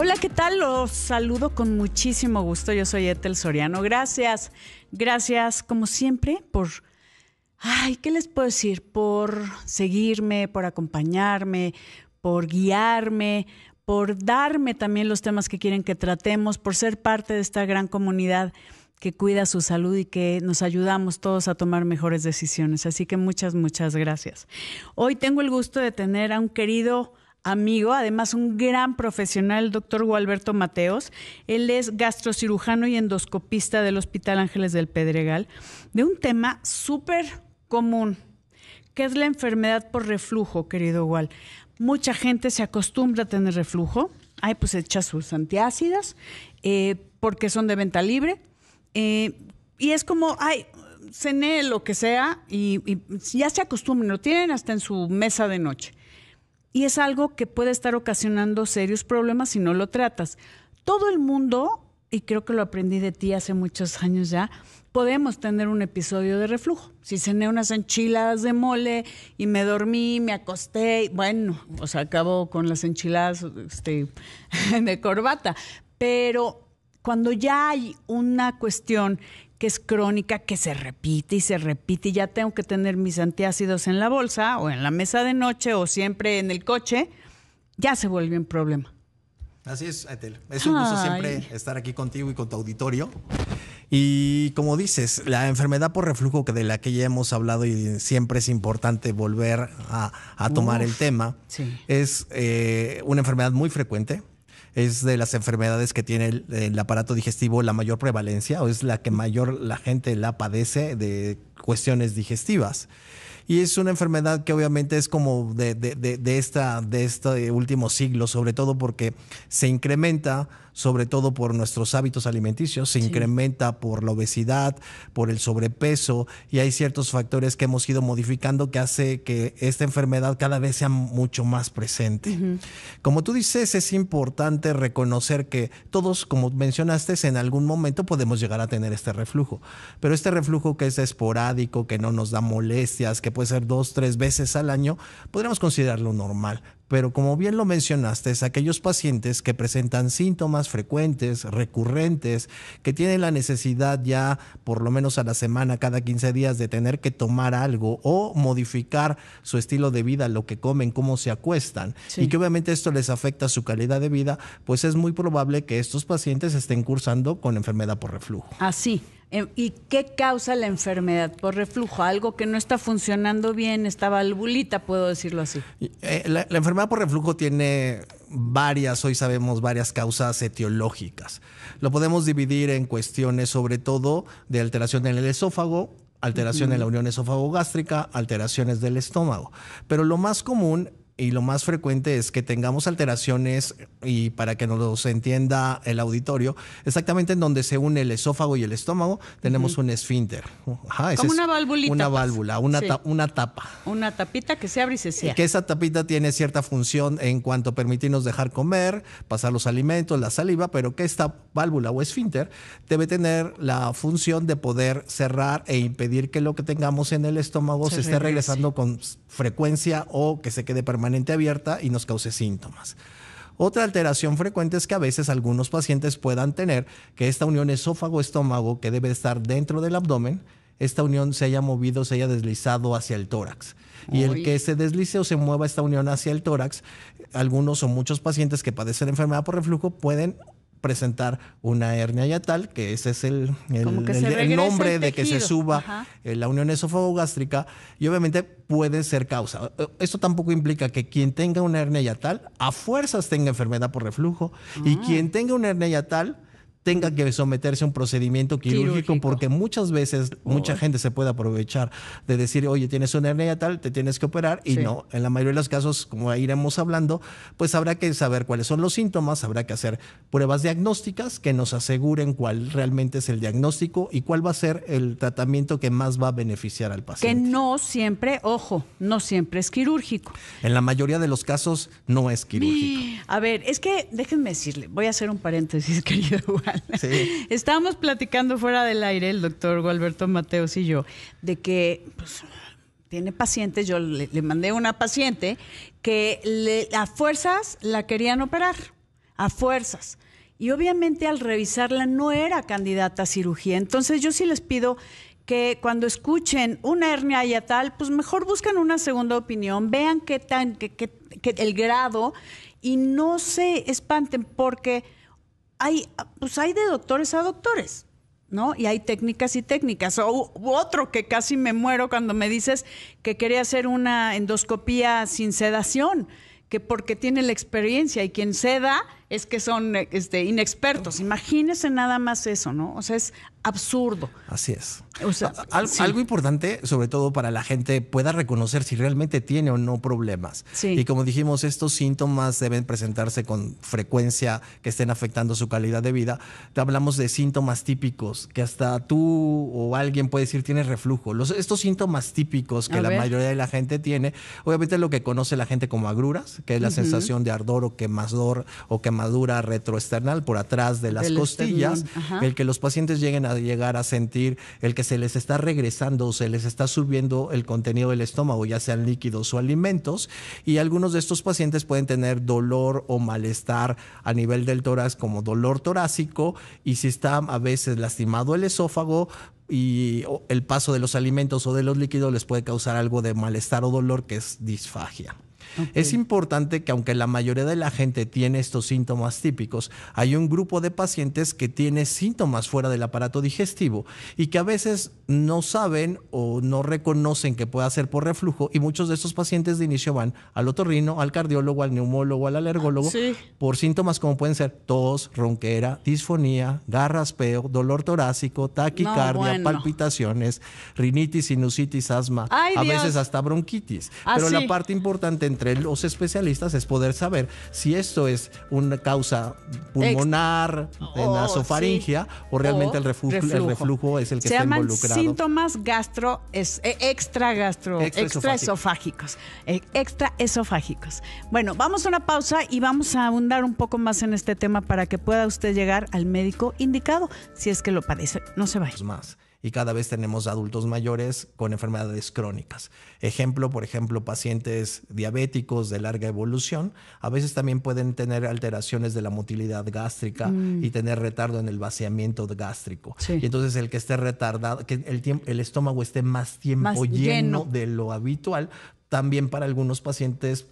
Hola, ¿qué tal? Los saludo con muchísimo gusto. Yo soy Ethel Soriano. Gracias, como siempre, ¿qué les puedo decir? Por seguirme, por acompañarme, por guiarme, por darme también los temas que quieren que tratemos, por ser parte de esta gran comunidad que cuida su salud y que nos ayudamos todos a tomar mejores decisiones. Así que muchas gracias. Hoy tengo el gusto de tener a un querido amigo, además un gran profesional, el doctor Gualberto Mateos. Él es gastrocirujano y endoscopista del Hospital Ángeles del Pedregal, de un tema súper común, que es la enfermedad por reflujo, querido Gual. Mucha gente se acostumbra a tener reflujo. Pues echa sus antiácidas porque son de venta libre. Y es como, cené lo que sea y ya se acostumbran, lo tienen hasta en su mesa de noche. Y es algo que puede estar ocasionando serios problemas si no lo tratas. Todo el mundo, y creo que lo aprendí de ti hace muchos años ya, podemos tener un episodio de reflujo. Si cené unas enchiladas de mole y me dormí, me acosté, acabo con las enchiladas de corbata. Pero cuando ya hay una cuestión que es crónica, que se repite y ya tengo que tener mis antiácidos en la bolsa o en la mesa de noche o siempre en el coche, ya se vuelve un problema. Así es, Ethel. Es un gusto siempre estar aquí contigo y con tu auditorio. Y como dices, la enfermedad por reflujo, de la que ya hemos hablado y siempre es importante volver a tomar el tema, sí. Es una enfermedad muy frecuente. Es de las enfermedades que tiene el aparato digestivo la mayor prevalencia, o es la que mayor la gente la padece de cuestiones digestivas. Y es una enfermedad que obviamente es como de este último siglo, sobre todo porque se incrementa, sobre todo por nuestros hábitos alimenticios, se incrementa por la obesidad, por el sobrepeso, y hay ciertos factores que hemos ido modificando que hace que esta enfermedad cada vez sea mucho más presente. Uh-huh. Como tú dices, es importante reconocer que todos, como mencionaste, en algún momento podemos llegar a tener este reflujo, pero este reflujo que es esporádico, que no nos da molestias, que puede ser 2-3 veces al año, podríamos considerarlo normal. Pero como bien lo mencionaste, es aquellos pacientes que presentan síntomas frecuentes, recurrentes, que tienen la necesidad ya por lo menos a la semana, cada 15 días, de tener que tomar algo o modificar su estilo de vida, lo que comen, cómo se acuestan, y que obviamente esto les afecta su calidad de vida, pues es muy probable que estos pacientes estén cursando con enfermedad por reflujo. Así. ¿Y qué causa la enfermedad por reflujo? Algo que no está funcionando bien, esta valvulita, puedo decirlo así. La enfermedad por reflujo tiene hoy sabemos varias causas etiológicas. Lo podemos dividir en cuestiones sobre todo de alteración en el esófago, alteración en la unión esófago-gástrica, alteraciones del estómago. Pero lo más común y lo más frecuente es que tengamos alteraciones, y para que nos entienda el auditorio, exactamente en donde se une el esófago y el estómago, tenemos un esfínter. Como una valvulita. Una válvula, una tapa. Una tapita que se abre y se cierra. Que esa tapita tiene cierta función en cuanto a permitirnos dejar comer, pasar los alimentos, la saliva, pero que esta válvula o esfínter debe tener la función de poder cerrar e impedir que lo que tengamos en el estómago se esté regresando con frecuencia o que se quede permanente abierta y nos cause síntomas. Otra alteración frecuente es que a veces algunos pacientes puedan tener que esta unión esófago-estómago, que debe estar dentro del abdomen, esta unión se haya movido, se haya deslizado hacia el tórax. Y el que se deslice o se mueva esta unión hacia el tórax, algunos o muchos pacientes que padecen enfermedad por reflujo pueden presentar una hernia hiatal, que ese es el nombre de que se suba la unión esófago-gástrica, y obviamente puede ser causa. Esto tampoco implica que quien tenga una hernia hiatal a fuerzas tenga enfermedad por reflujo, y quien tenga una hernia hiatal tenga que someterse a un procedimiento quirúrgico, porque muchas veces mucha gente se puede aprovechar de decir, oye, tienes una hernia hiatal, te tienes que operar, y no, en la mayoría de los casos, como iremos hablando, pues habrá que saber cuáles son los síntomas, habrá que hacer pruebas diagnósticas que nos aseguren cuál realmente es el diagnóstico y cuál va a ser el tratamiento que más va a beneficiar al paciente. Que no siempre, no siempre es quirúrgico. En la mayoría de los casos no es quirúrgico. A ver, es que déjenme decirle, voy a hacer un paréntesis, querido Juan. Sí. Estábamos platicando fuera del aire, el doctor Gualberto Mateos y yo, de que tiene pacientes, yo le mandé una paciente que a fuerzas la querían operar. a fuerzas. Y obviamente al revisarla no era candidata a cirugía. Entonces yo sí les pido que cuando escuchen una hernia y tal, pues mejor busquen una segunda opinión, vean qué tan, que el grado y no se espanten porque hay de doctores a doctores, ¿no? Y hay técnicas y técnicas. O otro que casi me muero cuando me dices que quería hacer una endoscopía sin sedación, que porque tiene la experiencia y quien seda es que son inexpertos. Imagínense nada más eso, ¿no? O sea, es absurdo. Así es. O sea, sí. Algo importante, sobre todo para la gente, pueda reconocer si realmente tiene o no problemas. Sí. Y como dijimos, estos síntomas deben presentarse con frecuencia que estén afectando su calidad de vida. Te hablamos de síntomas típicos que hasta tú o alguien puede decir tienes reflujo. Estos síntomas típicos que la mayoría de la gente tiene, obviamente lo que conoce la gente como agruras, que es la sensación de ardor o quemadura retroesternal por atrás de las costillas, el que los pacientes lleguen a sentir el que se les está regresando o se les está subiendo el contenido del estómago, ya sean líquidos o alimentos, y algunos de estos pacientes pueden tener dolor o malestar a nivel del tórax como dolor torácico, y si está a veces lastimado el esófago y el paso de los alimentos o de los líquidos les puede causar algo de malestar o dolor que es disfagia. Okay. Es importante que aunque la mayoría de la gente tiene estos síntomas típicos, hay un grupo de pacientes que tiene síntomas fuera del aparato digestivo y que a veces no saben o no reconocen que pueda ser por reflujo, y muchos de estos pacientes de inicio van al otorrino, al cardiólogo, al neumólogo, al alergólogo, por síntomas como pueden ser tos, ronquera, disfonía, garraspeo, dolor torácico, taquicardia, palpitaciones, rinitis, sinusitis, asma, a veces hasta bronquitis. Pero la parte importante entre los especialistas es poder saber si esto es una causa pulmonar, en la esofaringia, o realmente el reflujo es el que está involucrado. Síntomas extraesofágicos. Bueno, vamos a una pausa y vamos a abundar un poco más en este tema para que pueda usted llegar al médico indicado si es que lo padece. No se vaya. Más. Y cada vez tenemos adultos mayores con enfermedades crónicas. Por ejemplo, pacientes diabéticos de larga evolución, a veces también pueden tener alteraciones de la motilidad gástrica y tener retardo en el vaciamiento gástrico. Sí. Y entonces el que esté retardado, que el estómago esté más tiempo lleno de lo habitual, también para algunos pacientes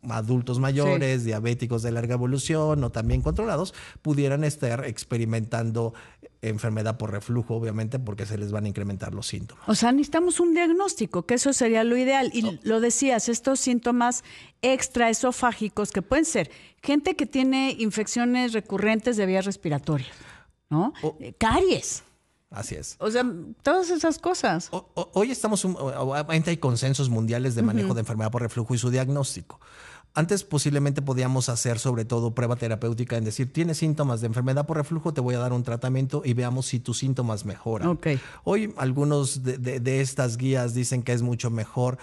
adultos mayores, diabéticos de larga evolución o también controlados, pudieran estar experimentando enfermedad por reflujo, obviamente, porque se les van a incrementar los síntomas. O sea, necesitamos un diagnóstico, que eso sería lo ideal. Y lo decías, estos síntomas extraesofágicos que pueden ser gente que tiene infecciones recurrentes de vías respiratorias, ¿no? Caries. Así es. O sea, todas esas cosas. Hoy hay consensos mundiales de manejo de enfermedad por reflujo y su diagnóstico. Antes posiblemente podíamos hacer sobre todo prueba terapéutica en decir, tienes síntomas de enfermedad por reflujo, te voy a dar un tratamiento y veamos si tus síntomas mejoran. Okay. Hoy algunos de estas guías dicen que es mucho mejor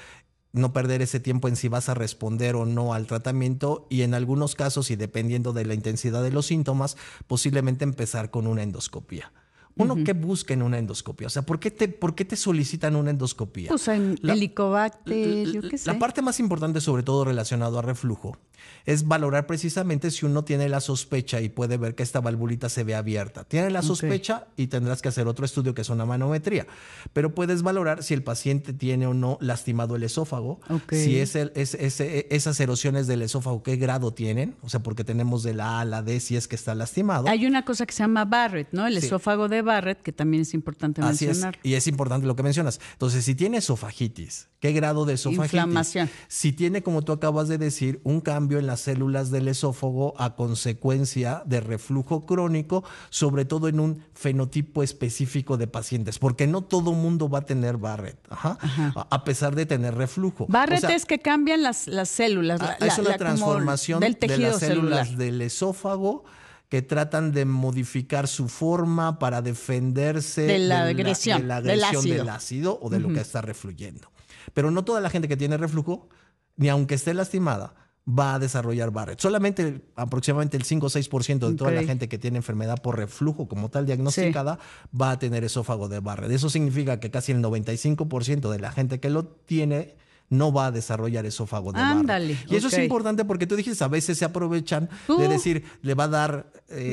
no perder ese tiempo en si vas a responder o no al tratamiento, y en algunos casos, y dependiendo de la intensidad de los síntomas, posiblemente empezar con una endoscopía. Uno que busca en una endoscopia, o sea, ¿por qué te solicitan una endoscopia? Pues en Helicobacter, yo qué sé. La parte más importante, sobre todo relacionado a reflujo, es valorar precisamente si uno tiene la sospecha y puede ver que esta valvulita se ve abierta. Tiene la sospecha y tendrás que hacer otro estudio que es una manometría, pero puedes valorar si el paciente tiene o no lastimado el esófago, si esas erosiones del esófago, qué grado tienen, o sea, porque tenemos de la A a la D si es que está lastimado. Hay una cosa que se llama Barrett, ¿no? El esófago de Barrett, que también es importante mencionar. Y es importante lo que mencionas. Entonces, si tiene esofagitis, ¿qué grado de esofagitis? Inflamación. Si tiene, como tú acabas de decir, un cambio en las células del esófago a consecuencia de reflujo crónico, sobre todo en un fenotipo específico de pacientes, porque no todo mundo va a tener Barrett, a pesar de tener reflujo. Barrett es que cambian las células. Es una transformación del tejido de las células celular del esófago que tratan de modificar su forma para defenderse de la agresión del ácido o de lo que está refluyendo. Pero no toda la gente que tiene reflujo, ni aunque esté lastimada, va a desarrollar Barrett. Solamente aproximadamente el 5 o 6% de toda la gente que tiene enfermedad por reflujo como tal diagnosticada va a tener esófago de Barrett. Eso significa que casi el 95% de la gente que lo tiene no va a desarrollar esófago de Ándale, Barrett. Y eso es importante porque tú dijiste, a veces se aprovechan de decir, le va a dar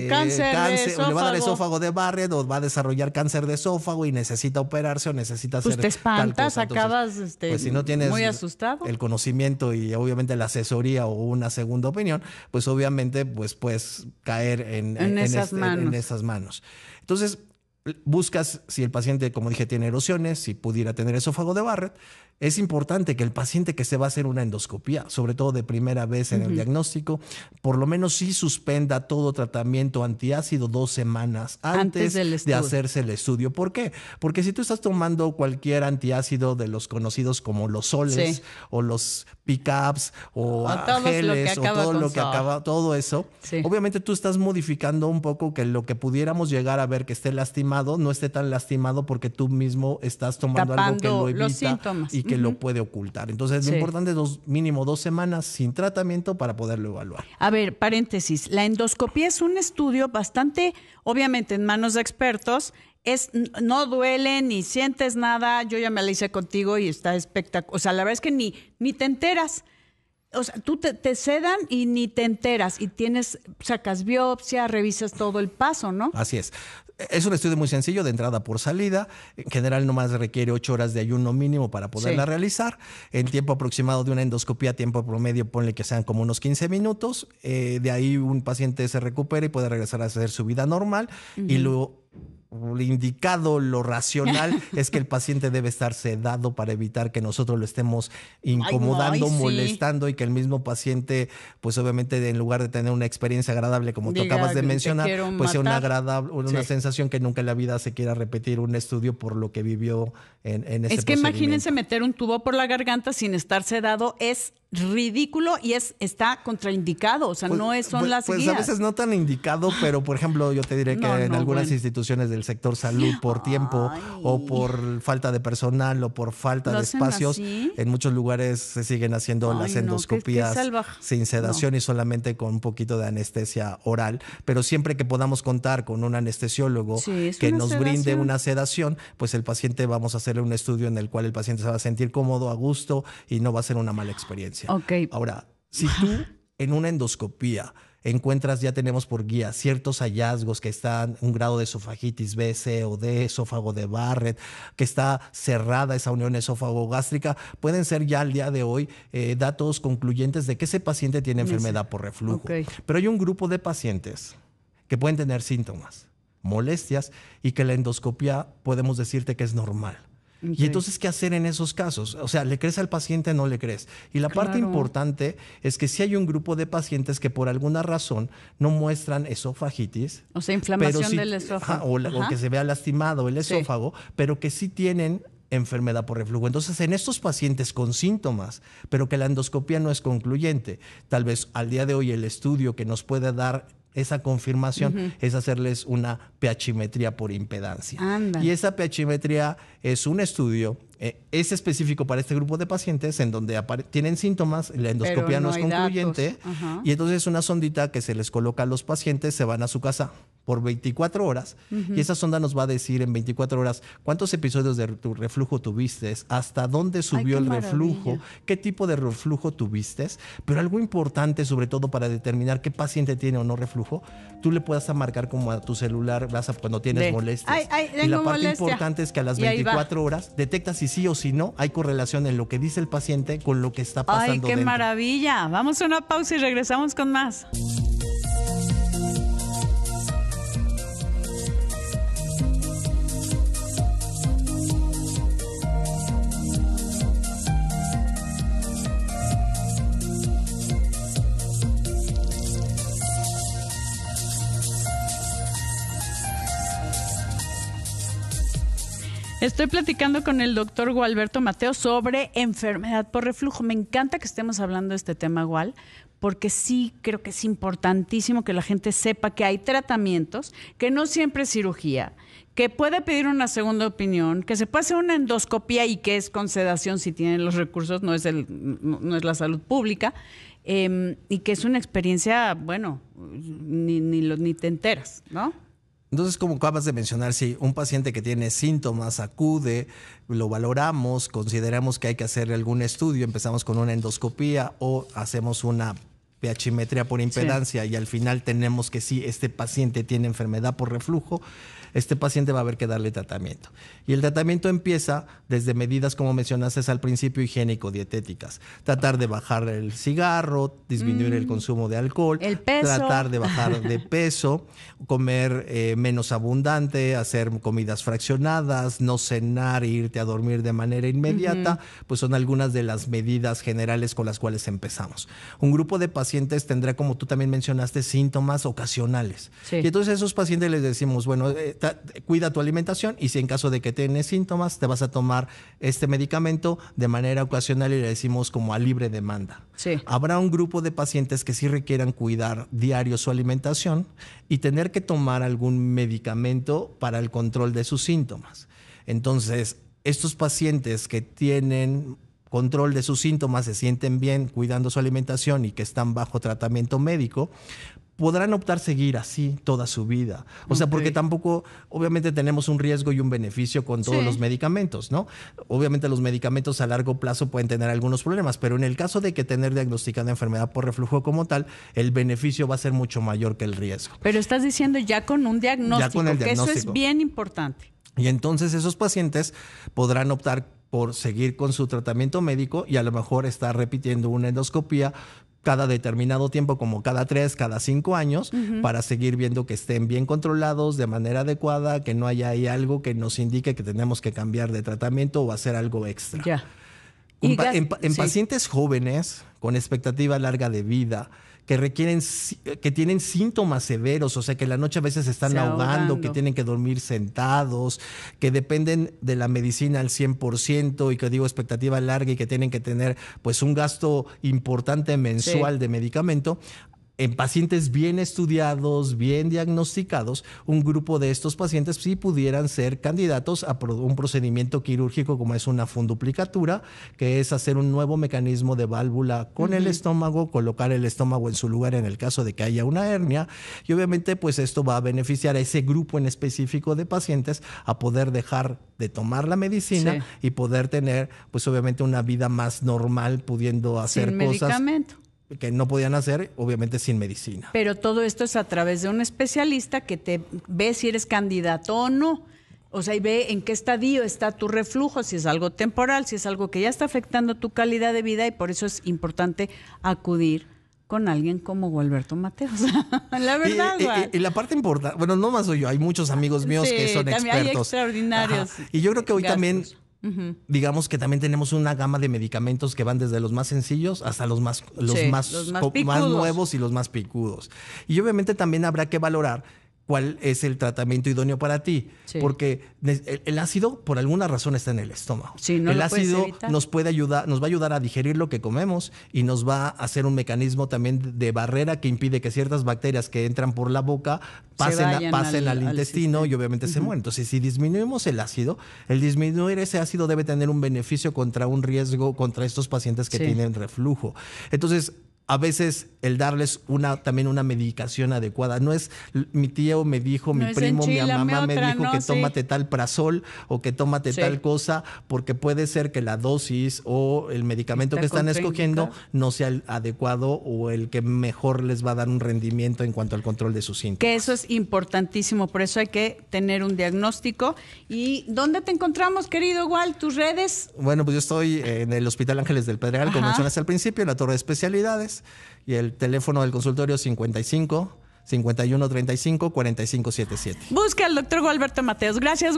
cáncer o le va a dar esófago de Barrett o va a desarrollar cáncer de esófago y necesita operarse o necesita hacer te espantas, tal cosa. acabas pues si no tienes muy asustado. el conocimiento y obviamente la asesoría o una segunda opinión, pues obviamente pues puedes caer en esas manos. Entonces, buscas si el paciente, como dije, tiene erosiones, si pudiera tener esófago de Barrett. Es importante que el paciente que se va a hacer una endoscopía, sobre todo de primera vez en el diagnóstico, por lo menos sí suspenda todo tratamiento antiácido 2 semanas antes de hacerse el estudio. ¿Por qué? Porque si tú estás tomando cualquier antiácido de los conocidos como los soles o los pick-ups o geles o todo lo que acaba, todo eso, obviamente tú estás modificando un poco que lo que pudiéramos llegar a ver que esté lastimado no esté tan lastimado porque tú mismo estás tomando algo que lo evita los síntomas y que lo puede ocultar. Entonces, lo importante es mínimo 2 semanas sin tratamiento para poderlo evaluar. A ver, paréntesis. La endoscopía es un estudio bastante, obviamente, en manos de expertos. No duele ni sientes nada. Yo ya me la hice contigo y está espectacular. O sea, la verdad es que ni te enteras. O sea, tú te sedan y ni te enteras y sacas biopsia, revisas todo el paso, ¿no? Así es. Es un estudio muy sencillo de entrada por salida. En general nomás requiere 8 horas de ayuno mínimo para poderla realizar. En tiempo aproximado de una endoscopía, tiempo promedio, ponle que sean como unos 15 minutos. De ahí un paciente se recupera y puede regresar a hacer su vida normal. Y lo indicado, lo racional es que el paciente debe estar sedado para evitar que nosotros lo estemos incomodando, molestando y que el mismo paciente, pues obviamente en lugar de tener una experiencia agradable como tú acabas de mencionar, pues sea una agradable, una sensación que nunca en la vida se quiera repetir un estudio por lo que vivió en ese procedimiento. Es que imagínense meter un tubo por la garganta sin estar sedado, es ridículo y está contraindicado, o sea, son las guías. Pues a veces no tan indicado, pero por ejemplo yo te diré que en algunas instituciones del sector salud por tiempo o por falta de personal o por falta de espacios, en muchos lugares se siguen haciendo las endoscopías sin sedación y solamente con un poquito de anestesia oral, pero siempre que podamos contar con un anestesiólogo que nos brinde una sedación, pues el paciente vamos a hacerle un estudio en el cual el paciente se va a sentir cómodo, a gusto y no va a ser una mala experiencia. Ahora, si tú en una endoscopía encuentras, ya tenemos por guía ciertos hallazgos que están un grado de esofagitis B, C o D, esófago de Barrett, que está cerrada esa unión esófago-gástrica, pueden ser ya al día de hoy datos concluyentes de que ese paciente tiene enfermedad por reflujo. Pero hay un grupo de pacientes que pueden tener síntomas, molestias y que la endoscopía podemos decirte que es normal. Y entonces, ¿qué hacer en esos casos? O sea, ¿le crees al paciente o no le crees? Y la parte importante es que si hay un grupo de pacientes que por alguna razón no muestran esofagitis. O sea, inflamación del esófago. O que se vea lastimado el esófago, pero que sí tienen enfermedad por reflujo. Entonces, en estos pacientes con síntomas, pero que la endoscopía no es concluyente, tal vez al día de hoy el estudio que nos puede dar esa confirmación es hacerles una pHimetría por impedancia. Y esa pHimetría es un estudio, es específico para este grupo de pacientes en donde tienen síntomas, la endoscopía no es concluyente, y entonces es una sondita que se les coloca a los pacientes, se van a su casa por 24 horas y esa sonda nos va a decir en 24 horas cuántos episodios de tu reflujo tuviste, hasta dónde subió el reflujo, qué tipo de reflujo tuviste, pero algo importante sobre todo para determinar qué paciente tiene o no reflujo, tú le puedas marcar como a tu celular cuando tienes molestias. Y la parte importante es que a las 24 horas detectas si sí o si no hay correlación en lo que dice el paciente con lo que está pasando dentro. ¡Ay, qué maravilla! Vamos a una pausa y regresamos con más. Estoy platicando con el doctor Gualberto Mateo sobre enfermedad por reflujo. Me encanta que estemos hablando de este tema, Gual, porque sí creo que es importantísimo que la gente sepa que hay tratamientos, que no siempre es cirugía, que puede pedir una segunda opinión, que se puede hacer una endoscopía y que es con sedación si tienen los recursos, no es la salud pública, y que es una experiencia, bueno, ni te enteras, ¿no? Entonces, como acabas de mencionar, si un paciente que tiene síntomas acude, lo valoramos, consideramos que hay que hacer algún estudio, empezamos con una endoscopía o hacemos una pHimetría por impedancia y al final tenemos que sí, este paciente tiene enfermedad por reflujo, este paciente va a haber que darle tratamiento. Y el tratamiento empieza desde medidas, como mencionaste al principio, higiénico-dietéticas. Tratar de bajar el cigarro, disminuir el consumo de alcohol, el peso. tratar de bajar de peso, comer menos abundante, hacer comidas fraccionadas, no cenar e irte a dormir de manera inmediata, pues son algunas de las medidas generales con las cuales empezamos. Un grupo de pacientes tendrá, como tú también mencionaste, síntomas ocasionales. Sí. Y entonces a esos pacientes les decimos, bueno, cuida tu alimentación y si en caso de que tienes síntomas, te vas a tomar este medicamento de manera ocasional y le decimos como a libre demanda. Sí. Habrá un grupo de pacientes que sí requieran cuidar diario su alimentación y tener que tomar algún medicamento para el control de sus síntomas. Entonces, estos pacientes que tienen control de sus síntomas, se sienten bien cuidando su alimentación y que están bajo tratamiento médico, podrán optar seguir así toda su vida. O sea, porque tampoco, obviamente tenemos un riesgo y un beneficio con todos los medicamentos, ¿no? Obviamente los medicamentos a largo plazo pueden tener algunos problemas, pero en el caso de que tener diagnosticada enfermedad por reflujo como tal, el beneficio va a ser mucho mayor que el riesgo. Pero estás diciendo ya con un diagnóstico, Ya con el que eso diagnóstico. es bien importante. Y entonces esos pacientes podrán optar por seguir con su tratamiento médico y a lo mejor estar repitiendo una endoscopía cada determinado tiempo, como cada 3, cada 5 años, para seguir viendo que estén bien controlados de manera adecuada, que no haya ahí algo que nos indique que tenemos que cambiar de tratamiento o hacer algo extra. Ya. En pacientes jóvenes con expectativa larga de vida, que tienen síntomas severos, o sea, que en la noche a veces se están ahogando, que tienen que dormir sentados, que dependen de la medicina al 100% y que digo expectativa larga y que tienen que tener pues un gasto importante mensual de medicamento. En pacientes bien estudiados, bien diagnosticados, un grupo de estos pacientes sí pudieran ser candidatos a un procedimiento quirúrgico como es una funduplicatura, que es hacer un nuevo mecanismo de válvula con el estómago, colocar el estómago en su lugar en el caso de que haya una hernia y obviamente pues esto va a beneficiar a ese grupo en específico de pacientes a poder dejar de tomar la medicina y poder tener pues obviamente una vida más normal pudiendo hacer sin cosas medicamento que no podían hacer, obviamente sin medicina. Pero todo esto es a través de un especialista que te ve si eres candidato o no. O sea, y ve en qué estadio está tu reflujo, si es algo temporal, si es algo que ya está afectando tu calidad de vida y por eso es importante acudir con alguien como Gualberto Mateos. La verdad, y la parte importante, bueno, no más soy yo, hay muchos amigos míos que son expertos. Hay extraordinarios. Y yo creo que hoy gastos. también digamos que también tenemos una gama de medicamentos que van desde los más sencillos hasta los más nuevos y los más picudos. Y obviamente también habrá que valorar cuál es el tratamiento idóneo para ti, porque el ácido por alguna razón está en el estómago. El ácido nos va a ayudar a digerir lo que comemos y nos va a hacer un mecanismo también de barrera que impide que ciertas bacterias que entran por la boca pasen al intestino y obviamente se mueren. Entonces, si disminuimos el ácido, el disminuir ese ácido debe tener un beneficio contra un riesgo contra estos pacientes que tienen reflujo. Entonces, a veces el darles también una medicación adecuada. No es mi tío me dijo, mi primo, mi mamá me dijo que tómate tal prazol o que tómate tal cosa, porque puede ser que la dosis o el medicamento que están escogiendo no sea el adecuado o el que mejor les va a dar un rendimiento en cuanto al control de sus síntomas. Que eso es importantísimo, por eso hay que tener un diagnóstico. ¿Y dónde te encontramos, querido Gual? ¿Tus redes? Bueno, pues yo estoy en el Hospital Ángeles del Pedregal, como mencionaste al principio, en la Torre de Especialidades. Y el teléfono del consultorio 55 51 35 45 77. Busca al doctor Gualberto Mateos. Gracias.